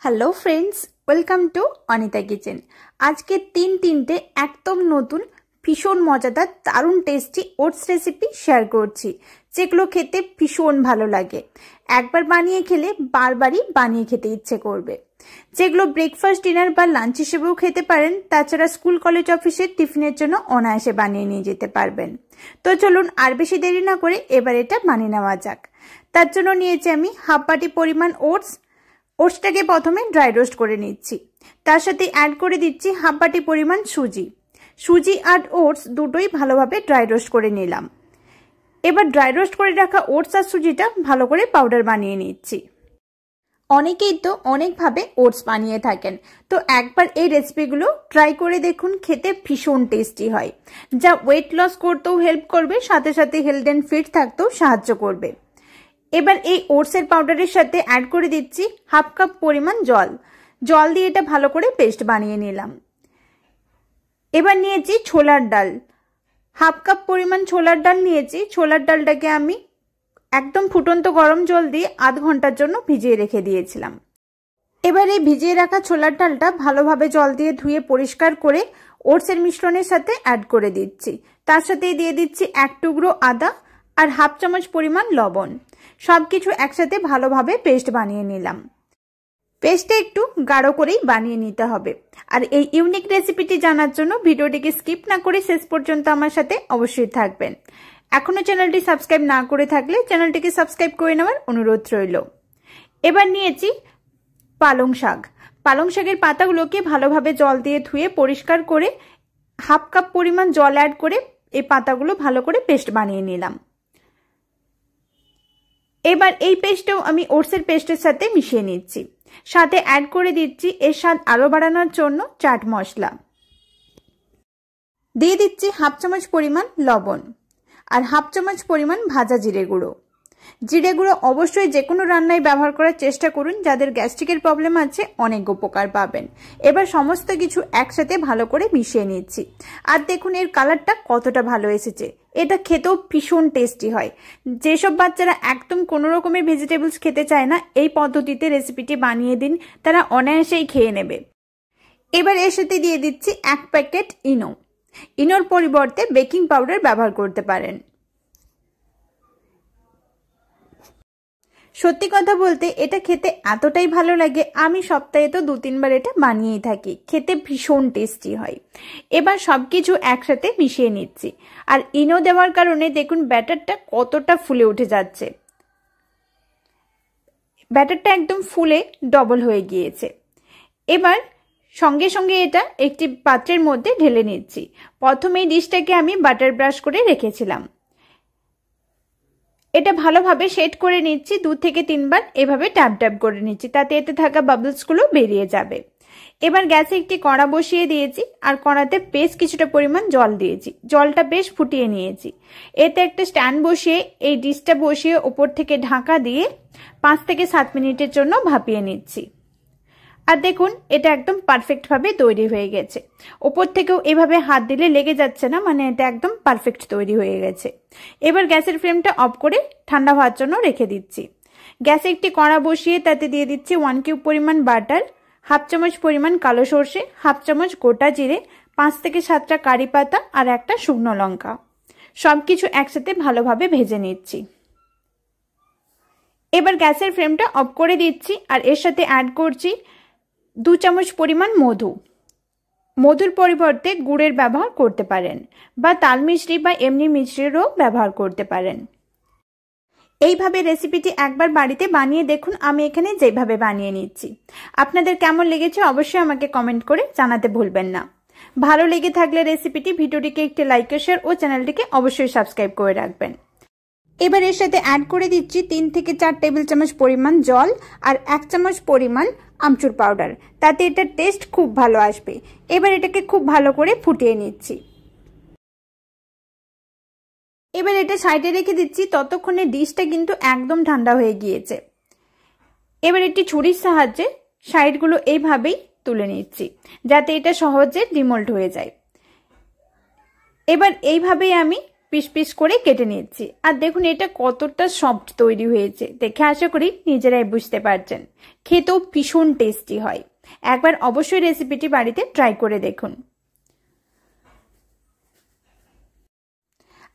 Hello friends, welcome to Anita kitchen. আজকে তিনটে একদম নতুন ভীষণ মজাদার দারুণ টেস্টি ওটস রেসিপি শেয়ার করছি, যেগুলো খেতে ভীষণ ভালো লাগে। একবার বানিয়ে খেলে বারবারই বানিয়ে খেতে ইচ্ছে করবে। যেগুলো ব্রেকফাস্ট, ডিনার বা লাঞ্চ হিসেবেও খেতে পারেন, তাছাড়া স্কুল, কলেজ, অফিসের টিফিনের জন্য অনায়াসে বানিয়ে নিয়ে যেতে পারবেন। তো চলুন আর বেশি দেরি না করে এবার এটা বানিয়ে নেওয়া যাক। তার জন্য নিয়েছি আমি হাফ বাটি পরিমাণ ওটস। ওটসটাকে প্রথমে ড্রাই রোস্ট করে নিচ্ছি। তার সাথে অ্যাড করে দিচ্ছি হাফ বাটি পরিমাণ সুজি। সুজি আর ওটস দুটোই ভালোভাবে ড্রাই রোস্ট করে নিলাম। এবার ড্রাই রোস্ট করে রাখা ওটস আর সুজিটা ভালো করে পাউডার বানিয়ে নিচ্ছি। অনেকেই তো অনেকভাবে ওটস বানিয়ে থাকেন, তো একবার এই রেসিপিগুলো ট্রাই করে দেখুন, খেতে ভীষণ টেস্টি হয়, যা ওয়েট লস করতেও হেল্প করবে, সাথে সাথে হেলথ অ্যান্ড ফিট থাকতেও সাহায্য করবে। এবার এই ওটসের পাউডারের সাথে অ্যাড করে দিচ্ছি হাফ কাপ পরিমাণ জল। জল দিয়ে এটা ভালো করে পেস্ট বানিয়ে নিলাম। এবার নিয়েছি ছোলার ডাল, হাফ কাপ পরিমাণ ছোলার ডাল নিয়েছি। ছোলার ডালটাকে আমি একদম ফুটন্ত গরম জল দিয়ে আধ ঘন্টার জন্য ভিজিয়ে রেখে দিয়েছিলাম। এবার এই ভিজিয়ে রাখা ছোলার ডালটা ভালোভাবে জল দিয়ে ধুয়ে পরিষ্কার করে ওটসের মিশ্রণের সাথে অ্যাড করে দিচ্ছি। তার সাথে দিয়ে দিচ্ছি এক টুকরো আদা আর হাফ চামচ পরিমাণ লবণ। সবকিছু একসাথে ভালোভাবে পেস্ট বানিয়ে নিলাম। পেস্টটা একটু গাঢ় করেই বানিয়ে নিতে হবে। আর এই ইউনিক রেসিপিটি জানার জন্য ভিডিওটিকে স্কিপ না করে শেষ পর্যন্ত আমার সাথে অবশ্যই থাকবেন। এখনো চ্যানেলটি সাবস্ক্রাইব না করে থাকলে চ্যানেলটিকে সাবস্ক্রাইব করে নেওয়ার অনুরোধ রইল। এবার নিয়েছি পালং শাক। পালং শাকের পাতাগুলোকে ভালোভাবে জল দিয়ে ধুয়ে পরিষ্কার করে হাফ কাপ পরিমাণ জল অ্যাড করে এই পাতাগুলো ভালো করে পেস্ট বানিয়ে নিলাম। এবার এই পেস্টটাও আমি ওটসের পেস্টের সাথে মিশিয়ে নিচ্ছি। সাথে অ্যাড করে দিচ্ছি এর স্বাদ আরো বাড়ানোর জন্য চাট মশলা। দিয়ে দিচ্ছি হাফ চামচ পরিমাণ লবণ আর হাফ চামচ পরিমাণ ভাজা জিরে গুঁড়ো। জিরে গুঁড়ো অবশ্যই যে কোনো রান্নায় ব্যবহার করার চেষ্টা করুন, যাদের গ্যাস্ট্রিকের প্রবলেম আছে অনেক উপকার পাবেন। এবার সমস্ত কিছু একসাথে ভালো করে মিশিয়ে নিচ্ছি। আর দেখুন এর কালারটা কতটা ভালো এসেছে। এটা খেতেও ভীষণ টেস্টি হয়। যেসব বাচ্চারা একদম কোনো রকমের ভেজিটেবলস খেতে চায় না, এই পদ্ধতিতে রেসিপিটি বানিয়ে দিন, তারা অনায়াসেই খেয়ে নেবে। এবার এর সাথে দিয়ে দিচ্ছি এক প্যাকেট ইনো। ইনোর পরিবর্তে বেকিং পাউডার ব্যবহার করতে পারেন। সত্যি কথা বলতে এটা খেতে এতটাই ভালো লাগে, আমি সপ্তাহে তো 2-3 বার এটা বানিয়েই থাকি। খেতে ভীষণ টেস্টি হয়। এবার সবকিছু একসাথে মিশিয়ে নিচ্ছি। আর ইনো দেওয়ার কারণে দেখুন ব্যাটারটা কতটা ফুলে উঠে যাচ্ছে। ব্যাটারটা একদম ফুলে ডবল হয়ে গিয়েছে। এবার সঙ্গে সঙ্গে এটা একটি পাত্রের মধ্যে ঢেলে নিচ্ছি। প্রথমে এই ডিশটাকে আমি বাটার ব্রাশ করে রেখেছিলাম। এটা ভালোভাবে সেট করে নিচ্ছি। 2 থেকে 3 বার এভাবে ট্যাপ ট্যাপ করে নিচ্ছি, তাতে এতে থাকা বাবলসগুলো বেরিয়ে যাবে। এবার গ্যাসে একটি কড়া বসিয়ে দিয়েছি আর কড়াতে বেশ কিছুটা পরিমাণ জল দিয়েছি। জলটা বেশ ফুটিয়ে নিয়েছি। এতে একটা স্ট্যান্ড বসিয়ে এই ডিশটা বসিয়ে ওপর থেকে ঢাকা দিয়ে 5 থেকে 7 মিনিটের জন্য ভাপিয়ে নিচ্ছি। আর দেখুন এটা একদম পারফেক্ট ভাবে তৈরি হয়ে গেছে। ওপর থেকেও এভাবে হাত দিলে লেগে যাচ্ছে না, মানে এটা একদম পারফেক্ট তৈরি হয়ে গেছে। এবার গ্যাসের ফ্লেমটা অফ করে ঠান্ডা হওয়ার জন্য রেখে দিচ্ছি। গ্যাসে একটি কড়া বসিয়ে তাতে দিয়ে দিচ্ছি 1 কিউব পরিমাণ বাটার, হাফ চামচ পরিমাণ কালো সর্ষে, হাফ চামচ গোটা জিরে, 5 থেকে 7টা কারি পাতা আর একটা শুকনো লঙ্কা। সবকিছু একসাথে ভালোভাবে ভেজে নিচ্ছি। এবার গ্যাসের ফ্লেমটা অফ করে দিচ্ছি আর এর সাথে অ্যাড করছি 2 চামচ পরিমাণ মধু। মধুর পরিবর্তে গুড়ের ব্যবহার করতে পারেন বা তাল মিশ্রি বা এমনি মিশ্রিরও ব্যবহার করতে পারেন। এইভাবে রেসিপিটি একবার বাড়িতে বানিয়ে দেখুন, আমি এখানে যেভাবে বানিয়ে নিচ্ছি। আপনাদের কেমন লেগেছে অবশ্যই আমাকে কমেন্ট করে জানাতে ভুলবেন না। ভালো লেগে থাকলে রেসিপিটি ভিডিওটিকে একটি লাইক, শেয়ার ও চ্যানেলটিকে অবশ্যই সাবস্ক্রাইব করে রাখবেন। এবার এর সাথে অ্যাড করে দিচ্ছি 3 থেকে 4 টেবিল চামচ পরিমাণ জল আর 1 চামচ পরিমাণ আমচুর পাউডার, তাতে এটার টেস্ট খুব ভালো আসবে। এবার এটাকে খুব ভালো করে ফুটিয়ে নিচ্ছি। এবার এটা সাইডে রেখে দিচ্ছি, ততক্ষণে ডিশটা কিন্তু একদম ঠান্ডা হয়ে গিয়েছে। এবার একটি ছুরির সাহায্যে সাইডগুলো এইভাবেই তুলে নিচ্ছি, যাতে এটা সহজে ডিমোল্ড হয়ে যায়। এবার এইভাবেই আমি পিস পিস করে কেটে নিচ্ছি। আর দেখুন এটা কতটা সফট তৈরি হয়েছে, দেখে আশা করি নিজেরাই বুঝতে পারছেন। খেতেও ভীষণ টেস্টি হয়। একবার অবশ্যই রেসিপিটি বাড়িতে ট্রাই করে দেখুন।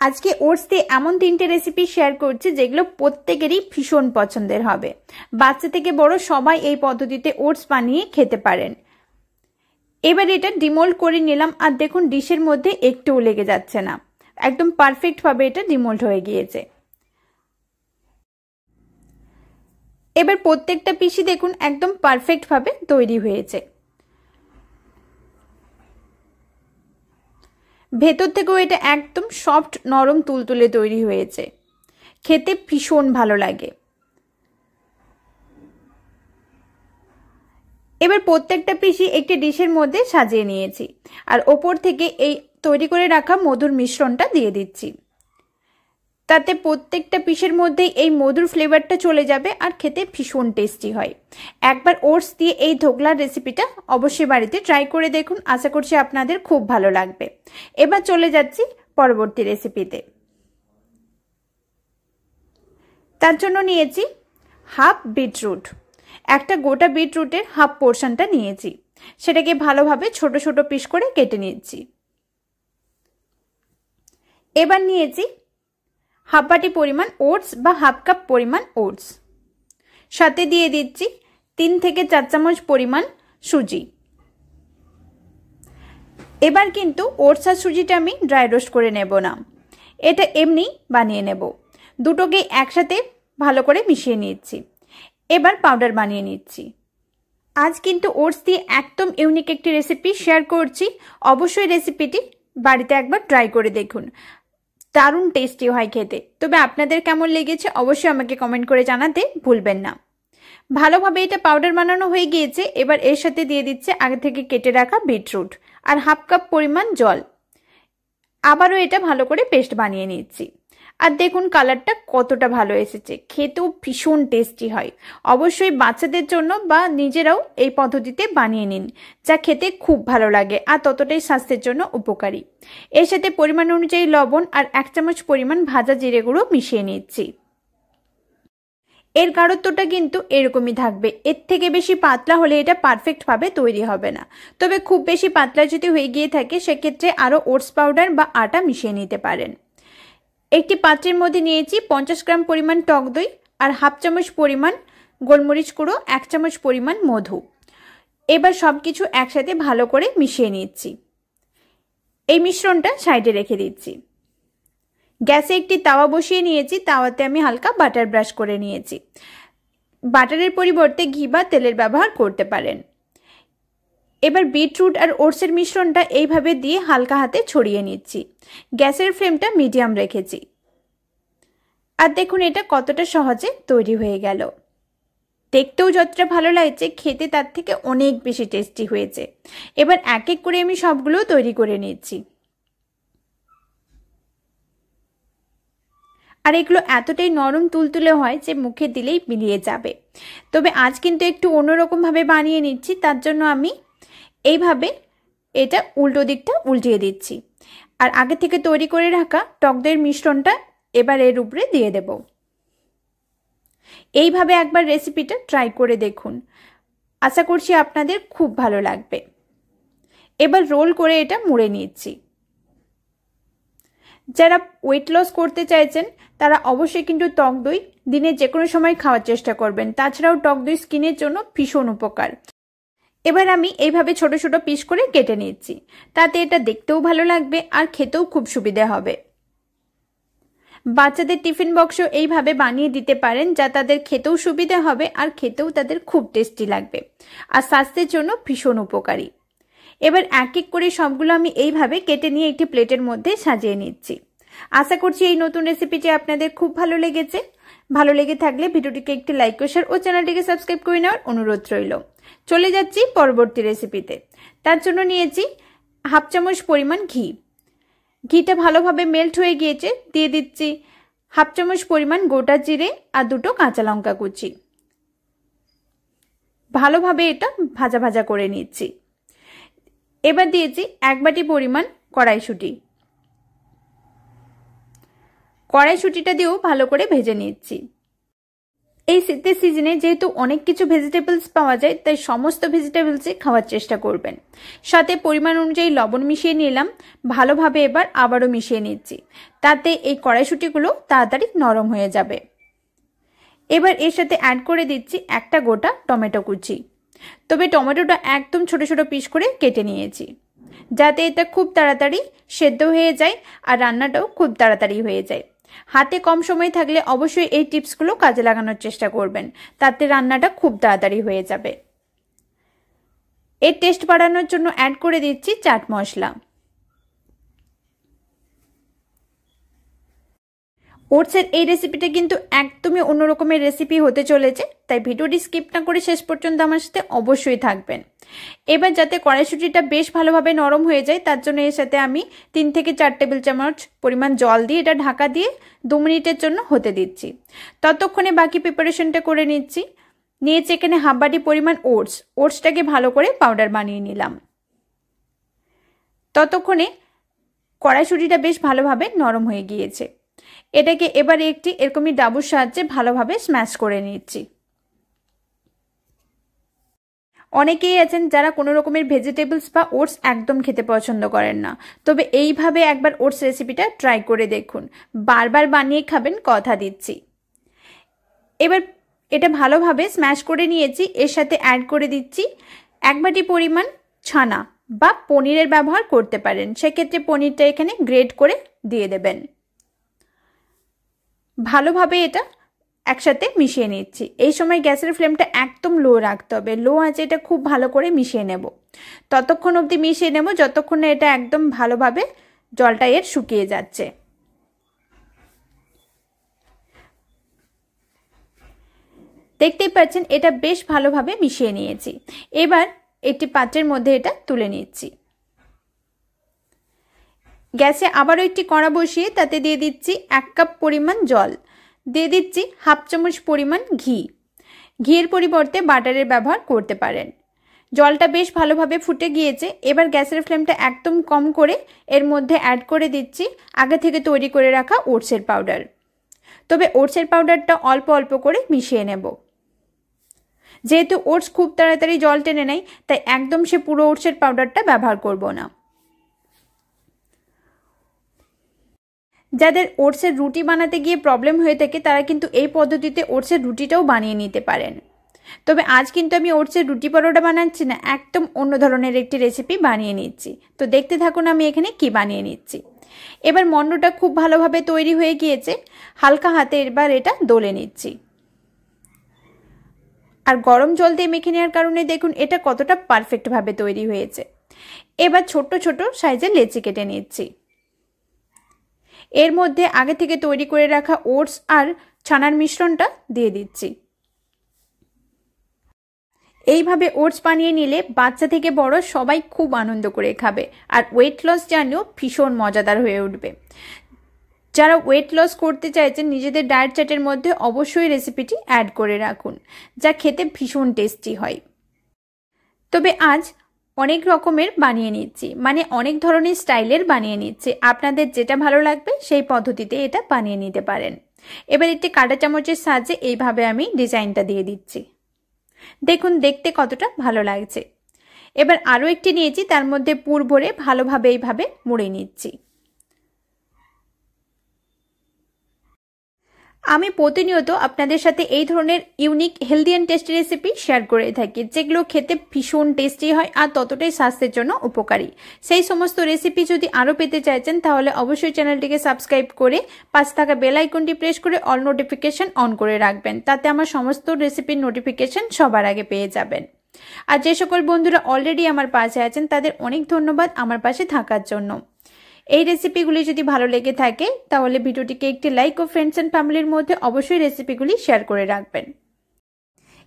আজকে ওটস দিয়ে এমন 3টে রেসিপি শেয়ার করছি যেগুলো প্রত্যেকেরই ভীষণ পছন্দের হবে। বাচ্চা থেকে বড় সবাই এই পদ্ধতিতে ওটস বানিয়ে খেতে পারেন। এবার এটা ডিমোল্ড করে নিলাম। আর দেখুন ডিশের মধ্যে একটুও লেগে যাচ্ছে না, একদম পারফেক্ট ভাবে এটা ডিমোল্ড হয়ে গিয়েছে। এবার প্রত্যেকটা পিসই দেখুন একদম পারফেক্ট ভাবে তৈরি হয়েছে। ভেতর থেকেও এটা একদম সফট নরম তুলতুলে তৈরি হয়েছে, খেতে ভীষণ ভালো লাগে। এবার প্রত্যেকটা পিসই একটি ডিশের মধ্যে সাজিয়ে নিয়েছি আর ওপর থেকে এই তৈরি করে রাখা মধুর মিশ্রণটা দিয়ে দিচ্ছি। তাতে প্রত্যেকটা পিসের মধ্যেই এই মধুর ফ্লেভারটা চলে যাবে আর খেতে ভীষণ টেস্টি হয়। একবার ওটস দিয়ে এই ধোকলার রেসিপিটা অবশ্যই বাড়িতে ট্রাই করে দেখুন, আশা করছি আপনাদের খুব ভালো লাগবে। এবার চলে যাচ্ছি পরবর্তী রেসিপিতে। তার জন্য নিয়েছি হাফ বিটরুট। একটা গোটা বিটরুটের হাফ পোর্শনটা নিয়েছি, সেটাকে ভালোভাবে ছোট ছোট পিস করে কেটে নিয়েছি। এবার নিয়েছি হাফ বাটি পরিমাণ ওটস বা হাফ কাপ পরিমাণ ওটস, সাথে দিয়ে দিচ্ছি 3 থেকে 4 চামচ পরিমাণ সুজি। এবার কিন্তু ওটস আর সুজিটা আমি ড্রাই রোস্ট করে নেব না, এটা এমনি বানিয়ে নেব। দুটোকে একসাথে ভালো করে মিশিয়ে নিচ্ছি। এবার পাউডার বানিয়ে নিচ্ছি। আজ কিন্তু ওটস দিয়ে একদম ইউনিক একটি রেসিপি শেয়ার করছি, অবশ্যই রেসিপিটি বাড়িতে একবার ট্রাই করে দেখুন, দারুণ টেস্টি হয় খেতে। তবে আপনাদের কেমন লেগেছে অবশ্যই আমাকে কমেন্ট করে জানাতে ভুলবেন না। ভালোভাবে এটা পাউডার বানানো হয়ে গিয়েছে। এবার এর সাথে দিয়ে দিচ্ছে আগে থেকে কেটে রাখা বিটরুট আর হাফ কাপ পরিমাণ জল। আবারও এটা ভালো করে পেস্ট বানিয়ে নিচ্ছি। আর দেখুন কালারটা কতটা ভালো এসেছে, খেতেও ভীষণ টেস্টি হয়। অবশ্যই বাচ্চাদের জন্য বা নিজেরাও এই পদ্ধতিতে বানিয়ে নিন, যা খেতে খুব ভালো লাগে আর ততটাই স্বাস্থ্যের জন্য উপকারী। এর সাথে পরিমাণ অনুযায়ী লবণ আর 1 চামচ পরিমাণ ভাজা জিরে গুঁড়ো মিশিয়ে নিচ্ছি। এর গাঢ়ত্বটা কিন্তু এরকমই থাকবে, এর থেকে বেশি পাতলা হলে এটা পারফেক্ট ভাবে তৈরি হবে না। তবে খুব বেশি পাতলা যদি হয়ে গিয়ে থাকে সেক্ষেত্রে আরও ওটস পাউডার বা আটা মিশিয়ে নিতে পারেন। একটি পাত্রের মধ্যে নিয়েছি 50 গ্রাম পরিমাণ টক দই আর হাফ চামচ পরিমাণ গোলমরিচ গুঁড়ো, 1 চামচ পরিমাণ মধু। এবার সবকিছু একসাথে ভালো করে মিশিয়ে নিচ্ছি। এই মিশ্রণটা সাইডে রেখে দিচ্ছি। গ্যাসে একটি তাওয়া বসিয়ে নিয়েছি, তাওয়াতে আমি হালকা বাটার ব্রাশ করে নিয়েছি। বাটারের পরিবর্তে ঘি বা তেলের ব্যবহার করতে পারেন। এবার বিটরুট আর ওটসের মিশ্রণটা এইভাবে দিয়ে হালকা হাতে ছড়িয়ে নিচ্ছি। গ্যাসের ফ্লেমটা মিডিয়াম রেখেছি। আর দেখুন এটা কতটা সহজে তৈরি হয়ে গেল। দেখতেও যতটা ভালো লাগছে, খেতে তার থেকে অনেক বেশি টেস্টি হয়েছে। এবার এক এক করে আমি সবগুলো তৈরি করে নিচ্ছি। আর এগুলো এতটাই নরম তুলতুলে হয় যে মুখে দিলেই মিলিয়ে যাবে। তবে আজ কিন্তু একটু অন্যরকমভাবে বানিয়ে নিচ্ছি, তার জন্য আমি এইভাবে এটা উল্টো দিকটা উল্টিয়ে দিচ্ছি। আর আগে থেকে তৈরি করে রাখা টক দইয়ের মিশ্রণটা এবার এর উপরে দিয়ে দেব। এইভাবে একবার রেসিপিটা ট্রাই করে দেখুন, আশা করছি আপনাদের খুব ভালো লাগবে। এবার রোল করে এটা মুড়ে নিচ্ছি। যারা ওয়েট লস করতে চাইছেন তারা অবশ্যই কিন্তু টক দই দিনে যে কোনো সময় খাওয়ার চেষ্টা করবেন। তাছাড়াও টক দই স্কিনের জন্য ভীষণ উপকার। এবার আমি এইভাবে ছোট ছোট পিস করে কেটে নিচ্ছি, তাতে এটা দেখতেও ভালো লাগবে আর খেতেও খুব সুবিধা হবে। বাচ্চাদের টিফিন বক্সও এইভাবে বানিয়ে দিতে পারেন, যা তাদের খেতেও সুবিধা হবে আর খেতেও তাদের খুব টেস্টি লাগবে আর স্বাস্থ্যের জন্য ভীষণ উপকারী। এবার এক এক করে সবগুলো আমি এইভাবে কেটে নিয়ে একটি প্লেটের মধ্যে সাজিয়ে নিচ্ছি। আশা করছি এই নতুন রেসিপিটি আপনাদের খুব ভালো লেগেছে। ভালো লেগে থাকলে ভিডিওটিকে একটি লাইক ও শেয়ার ও চ্যানেলটিকে সাবস্ক্রাইব করে নেওয়ার অনুরোধ রইল। চলে যাচ্ছি পরবর্তী রেসিপিতে। তার জন্য নিয়েছি হাফ চামচ পরিমাণ ঘি। ঘিটা ভালোভাবে মেল্ট হয়ে গিয়েছে, দিয়ে দিচ্ছি হাফ চামচ পরিমাণ গোটা জিরে আর 2টো কাঁচা লঙ্কা কুচি। ভালোভাবে এটা ভাজা ভাজা করে নিচ্ছি। এবার দিয়েছি 1 বাটি পরিমাণ কড়াইশুঁটি। কড়াইশুঁটিটা দিয়েও ভালো করে ভেজে নিচ্ছি। এই শীতের সিজনে যেহেতু অনেক কিছু ভেজিটেবলস পাওয়া যায়, তাই সমস্ত ভেজিটেবলসই খাওয়ার চেষ্টা করবেন। সাথে পরিমাণ অনুযায়ী লবণ মিশিয়ে নিলাম, ভালোভাবে এবার আবারও মিশিয়ে নিচ্ছি, তাতে এই কড়াইশুঁটিগুলো তাড়াতাড়ি নরম হয়ে যাবে। এবার এর সাথে অ্যাড করে দিচ্ছি একটা গোটা টমেটো কুচি। তবে টমেটোটা একদম ছোট ছোট পিস করে কেটে নিয়েছি, যাতে এটা খুব তাড়াতাড়ি সেদ্ধ হয়ে যায় আর রান্নাটাও খুব তাড়াতাড়ি হয়ে যায়। হাতে কম সময় থাকলে অবশ্যই এই টিপসগুলো কাজে লাগানোর চেষ্টা করবেন, তাতে রান্নাটা খুব তাড়াতাড়ি হয়ে যাবে। এর টেস্ট বাড়ানোর জন্য অ্যাড করে দিচ্ছি চাট মশলা। ওটসের এই রেসিপিটা কিন্তু একদমই অন্য রকমের রেসিপি হতে চলেছে, তাই ভিডিওটি স্কিপ না করে শেষ পর্যন্ত আমার সাথে অবশ্যই থাকবেন। এবার যাতে কড়াইশুঁটিটা বেশ ভালোভাবে নরম হয়ে যায়, তার জন্য এর সাথে আমি 3 থেকে 4 টেবিল চামচ পরিমাণ জল দিয়ে এটা ঢাকা দিয়ে 2 মিনিটের জন্য হতে দিচ্ছি। ততক্ষণে বাকি প্রিপারেশনটা করে নিচ্ছি। নিয়েছি এখানে হাফ বাটি পরিমাণ ওটসটাকে ভালো করে পাউডার বানিয়ে নিলাম। ততক্ষণে কড়াইশুঁটিটা বেশ ভালোভাবে নরম হয়ে গিয়েছে। এটাকে এবারে একটি এরকমই ডাবুর সাহায্যে ভালোভাবে স্ম্যাশ করে নিচ্ছি। অনেকেই আছেন যারা কোনো রকমের ভেজিটেবলস বা ওটস একদম খেতে পছন্দ করেন না, তবে এইভাবে একবার ওটস রেসিপিটা ট্রাই করে দেখুন, বারবার বানিয়ে খাবেন কথা দিচ্ছি। এবার এটা ভালোভাবে স্ম্যাশ করে নিয়েছি। এর সাথে অ্যাড করে দিচ্ছি 1 বাটি পরিমাণ ছানা বা পনিরের ব্যবহার করতে পারেন, সেক্ষেত্রে পনিরটা এখানে গ্রেট করে দিয়ে দেবেন। ভালোভাবে এটা একসাথে মিশিয়ে নিচ্ছি। এই সময় গ্যাসের ফ্লেমটা একদম লো রাখতে হবে, লো আঁচে এটা খুব ভালো করে মিশিয়ে নেব। ততক্ষণ অবধি মিশিয়ে নেব যতক্ষণ না এটা একদম ভালোভাবে জলটা এর শুকিয়ে যাচ্ছে। দেখতেই পাচ্ছেন এটা বেশ ভালোভাবে মিশিয়ে নিয়েছি। এবার একটি পাত্রের মধ্যে এটা তুলে নিচ্ছি। গ্যাসে আবারও একটি কড়া বসিয়ে তাতে দিয়ে দিচ্ছি 1 কাপ পরিমাণ জল, দিয়ে দিচ্ছি হাফ চামচ পরিমাণ ঘি। ঘিয়ের পরিবর্তে বাটারের ব্যবহার করতে পারেন। জলটা বেশ ভালোভাবে ফুটে গিয়েছে। এবার গ্যাসের ফ্লেমটা একদম কম করে এর মধ্যে অ্যাড করে দিচ্ছি আগে থেকে তৈরি করে রাখা ওটসের পাউডার। তবে ওটসের পাউডারটা অল্প অল্প করে মিশিয়ে নেব। যেহেতু ওটস খুব তাড়াতাড়ি জল টেনে নেয়, তাই একদম সে পুরো ওটসের পাউডারটা ব্যবহার করব না। যাদের ওটসের রুটি বানাতে গিয়ে প্রবলেম হয়ে থাকে, তারা কিন্তু এই পদ্ধতিতে ওটসের রুটিটাও বানিয়ে নিতে পারেন। তবে আজ কিন্তু আমি ওটসের রুটি পরোটা বানাচ্ছি না, একদম অন্য ধরনের একটি রেসিপি বানিয়ে নিচ্ছি। তো দেখতে থাকুন আমি এখানে কি বানিয়ে নিচ্ছি। এবার মন্ডটা খুব ভালোভাবে তৈরি হয়ে গিয়েছে, হালকা হাতে এবার এটা দলে নিচ্ছি। আর গরম জল দিয়ে মেখে নেওয়ার কারণে দেখুন এটা কতটা পারফেক্টভাবে তৈরি হয়েছে। এবার ছোট ছোট সাইজের লেচি কেটে নিচ্ছি। এর মধ্যে আগে থেকে তৈরি করে রাখা ওটস আর ছানার মিশ্রণটা দিয়ে দিচ্ছি। এইভাবে ওটস বানিয়ে নিলে বাচ্চা থেকে বড় সবাই খুব আনন্দ করে খাবে, আর ওয়েট লস জার্নিও ভীষণ মজাদার হয়ে উঠবে। যারা ওয়েট লস করতে চাইছেন নিজেদের ডায়েট চার্টের মধ্যে অবশ্যই রেসিপিটি অ্যাড করে রাখুন, যা খেতে ভীষণ টেস্টি হয়। তবে আজ অনেক রকমের বানিয়ে নিচ্ছি, মানে অনেক ধরনের স্টাইলের বানিয়ে নিচ্ছি। আপনাদের যেটা ভালো লাগবে সেই পদ্ধতিতে এটা বানিয়ে নিতে পারেন। এবার একটি কাঁটা চামচের সাহায্যে এইভাবে আমি ডিজাইনটা দিয়ে দিচ্ছি। দেখুন দেখতে কতটা ভালো লাগছে। এবার আরও একটি নিয়েছি, তার মধ্যে পুর ভরে ভালোভাবে এইভাবে মুড়ে নিচ্ছি। আমি প্রতিনিয়ত আপনাদের সাথে এই ধরনের unique healthy and tasty recipe share করে থাকি, যেগুলো খেতে ভীষণ টেস্টি হয় আর ততটাই স্বাস্থ্যের জন্য উপকারী। সেই সমস্ত রেসিপি যদি আরও পেতে চাইছেন তাহলে অবশ্যই চ্যানেলটিকে সাবস্ক্রাইব করে পাশে থাকা বেল আইকনটি প্রেস করে অল নোটিফিকেশন অন করে রাখবেন, তাতে আমার সমস্ত রেসিপির নোটিফিকেশন সবার আগে পেয়ে যাবেন। আর যে সকল বন্ধুরা অলরেডি আমার পাশে আছেন তাদের অনেক ধন্যবাদ আমার পাশে থাকার জন্য। এই রেসিপিগুলি যদি ভালো লেগে থাকে তাহলে ভিডিওটিকে একটি লাইক ও ফ্রেন্ডস এন্ড ফ্যামিলির মধ্যে অবশ্যই রেসিপিগুলি শেয়ার করে রাখবেন।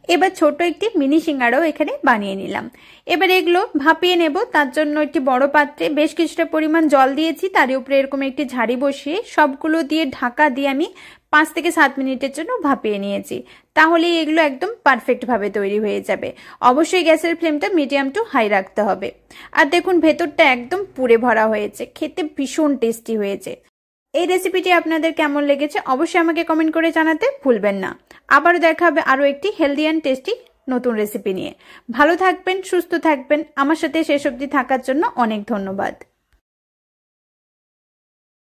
এবার ছোট একটি মিনি সিঙ্গাড়াও এখানে বানিয়ে নিলাম। এবার এগুলো ভাপিয়ে নেব। তার জন্য একটি বড় পাত্রে বেশ কিছুটা পরিমাণ জল দিয়েছি, তার উপরে এরকম একটি ঝাড়ি বসিয়ে সবগুলো দিয়ে ঢাকা দিয়ে আমি 5 থেকে 7 মিনিটের জন্য ভাপিয়ে নিয়েছি। তাহলেই এগুলো একদম পারফেক্টভাবে তৈরি হয়ে যাবে। অবশ্যই গ্যাসের ফ্লেমটা মিডিয়াম টু হাই রাখতে হবে। আর দেখুন ভেতরটা একদম পুরে ভরা হয়েছে, খেতে ভীষণ টেস্টি হয়েছে। এই রেসিপিটি আপনাদের কেমন লেগেছে অবশ্যই আমাকে কমেন্ট করে জানাতে ভুলবেন না। আবারও দেখা হবে আরও একটি হেলদি অ্যান্ড টেস্টি নতুন রেসিপি নিয়ে। ভালো থাকবেন, সুস্থ থাকবেন। আমার সাথে শেষ অবধি থাকার জন্য অনেক ধন্যবাদ।